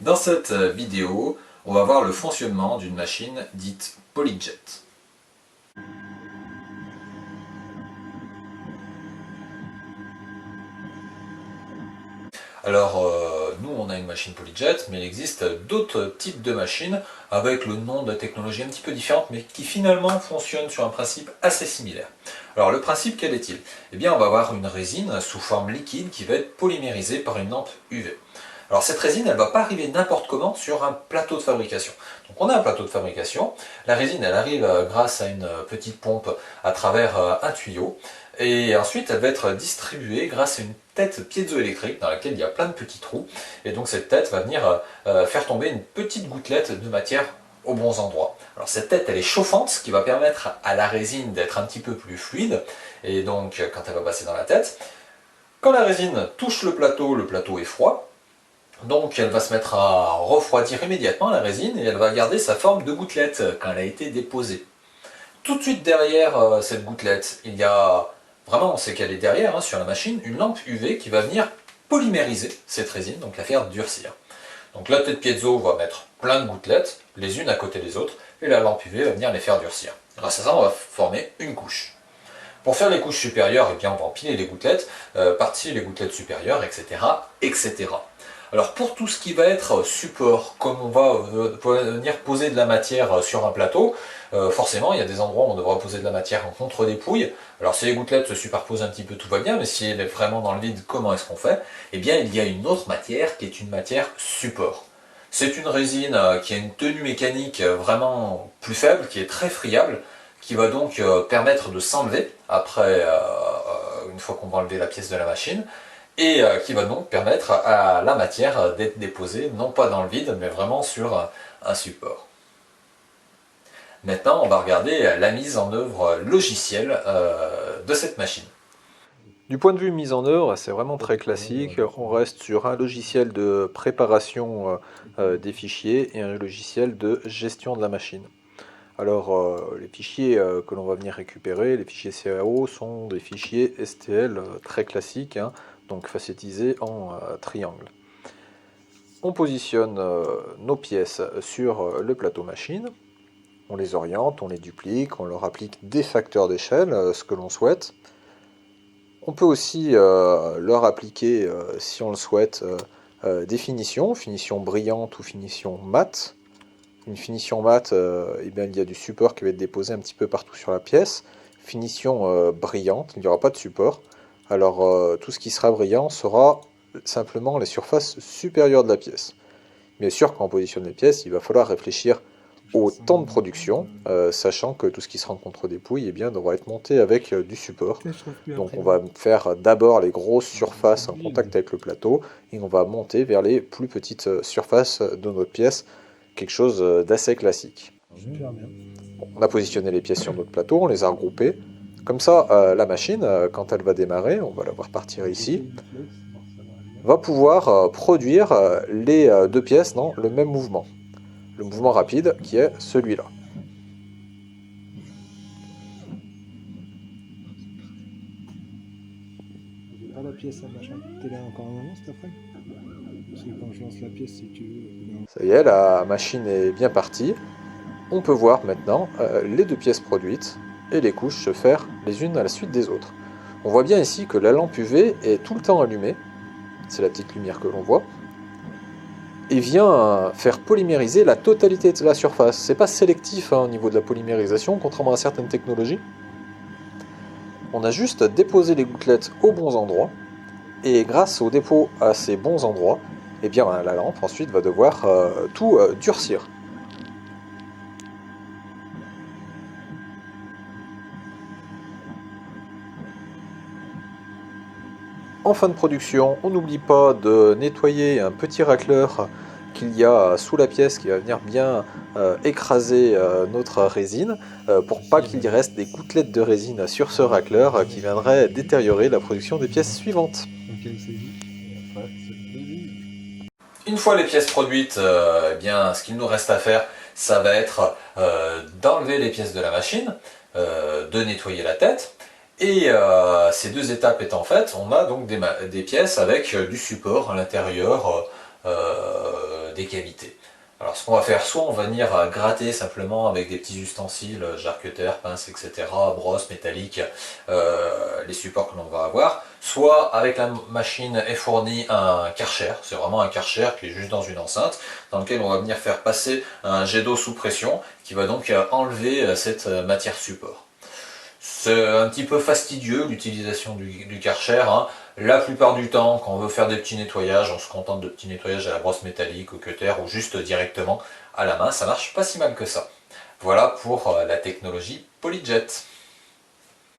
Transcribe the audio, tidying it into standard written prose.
Dans cette vidéo, on va voir le fonctionnement d'une machine dite PolyJet. Alors, nous on a une machine PolyJet, mais il existe d'autres types de machines avec le nom de technologie un petit peu différente, mais qui finalement fonctionnent sur un principe assez similaire. Alors le principe, quel est-il? Eh bien on va avoir une résine sous forme liquide qui va être polymérisée par une lampe UV. Alors cette résine, elle ne va pas arriver n'importe comment sur un plateau de fabrication. Donc on a un plateau de fabrication, la résine elle arrive grâce à une petite pompe à travers un tuyau, et ensuite elle va être distribuée grâce à une tête piézoélectrique dans laquelle il y a plein de petits trous, et donc cette tête va venir faire tomber une petite gouttelette de matière aux bons endroits. Alors cette tête elle est chauffante, ce qui va permettre à la résine d'être un petit peu plus fluide, et donc quand elle va passer dans la tête, quand la résine touche le plateau est froid, donc elle va se mettre à refroidir immédiatement la résine et elle va garder sa forme de gouttelette quand elle a été déposée. Tout de suite derrière cette gouttelette, il y a, vraiment on sait qu'elle est derrière sur la machine, une lampe UV qui va venir polymériser cette résine, donc la faire durcir. Donc la tête piezo va mettre plein de gouttelettes, les unes à côté des autres, et la lampe UV va venir les faire durcir. Grâce à ça, on va former une couche. Pour faire les couches supérieures, eh bien, on va empiler les gouttelettes, par-dessus les gouttelettes supérieures, etc., etc. Alors pour tout ce qui va être support, comme on va venir poser de la matière sur un plateau, forcément il y a des endroits où on devra poser de la matière en contre-dépouille. Alors si les gouttelettes se superposent un petit peu, tout va bien, mais si elle est vraiment dans le vide, comment est-ce qu'on fait? Eh bien il y a une autre matière qui est une matière support. C'est une résine qui a une tenue mécanique vraiment plus faible, qui est très friable, qui va donc permettre de s'enlever après, une fois qu'on va enlever la pièce de la machine, et qui va donc permettre à la matière d'être déposée, non pas dans le vide, mais vraiment sur un support. Maintenant, on va regarder la mise en œuvre logicielle de cette machine. Du point de vue mise en œuvre, c'est vraiment très classique. On reste sur un logiciel de préparation des fichiers et un logiciel de gestion de la machine. Alors, les fichiers que l'on va venir récupérer, les fichiers CAO, sont des fichiers STL très classiques, donc facettisés en triangle. On positionne nos pièces sur le plateau machine, on les oriente, on les duplique, on leur applique des facteurs d'échelle, ce que l'on souhaite. On peut aussi leur appliquer, si on le souhaite, des finitions brillantes ou finition mat. Une finition mat, eh bien, il y a du support qui va être déposé un petit peu partout sur la pièce. Finition brillante, il n'y aura pas de support. Alors tout ce qui sera brillant sera simplement les surfaces supérieures de la pièce. Bien sûr, quand on positionne les pièces, il va falloir réfléchir au temps de production, sachant que tout ce qui sera en contre-dépouille eh bien, devra être monté avec du support. Donc on va faire d'abord les grosses surfaces en contact avec le plateau, et on va monter vers les plus petites surfaces de notre pièce, quelque chose d'assez classique. Bon, on a positionné les pièces sur notre plateau, on les a regroupées. Comme ça, la machine, quand elle va démarrer, on va la voir partir ici, va pouvoir produire les deux pièces dans le même mouvement. Le mouvement rapide qui est celui-là. Ah, la pièce, machin. T'es là encore un moment cet après? Parce que quand je lance la pièce, si tu veux. Ça y est, la machine est bien partie. On peut voir maintenant les deux pièces produites et les couches se faire les unes à la suite des autres. On voit bien ici que la lampe UV est tout le temps allumée, c'est la petite lumière que l'on voit, et vient faire polymériser la totalité de la surface. C'est pas sélectif au niveau de la polymérisation, contrairement à certaines technologies. On a juste déposé les gouttelettes aux bons endroits, et grâce au dépôt à ces bons endroits, eh bien, la lampe ensuite va devoir tout durcir. En fin de production, on n'oublie pas de nettoyer un petit racleur qu'il y a sous la pièce qui va venir bien écraser notre résine pour pas qu'il y reste des gouttelettes de résine sur ce racleur qui viendraient détériorer la production des pièces suivantes. Une fois les pièces produites, eh bien, ce qu'il nous reste à faire, ça va être d'enlever les pièces de la machine, de nettoyer la tête. Et ces deux étapes étant faites, on a donc des pièces avec du support à l'intérieur, des cavités. Alors ce qu'on va faire, soit on va venir gratter simplement avec des petits ustensiles, jarre-cutter, pince, etc., brosse métallique, les supports que l'on va avoir, soit avec la machine est fourni un Karcher, c'est vraiment un Karcher qui est juste dans une enceinte, dans lequel on va venir faire passer un jet d'eau sous pression, qui va donc enlever cette matière support. C'est un petit peu fastidieux l'utilisation du Karcher, hein. La plupart du temps, quand on veut faire des petits nettoyages, on se contente de petits nettoyages à la brosse métallique, au cutter ou juste directement à la main. Ça marche pas si mal que ça. Voilà pour la technologie PolyJet.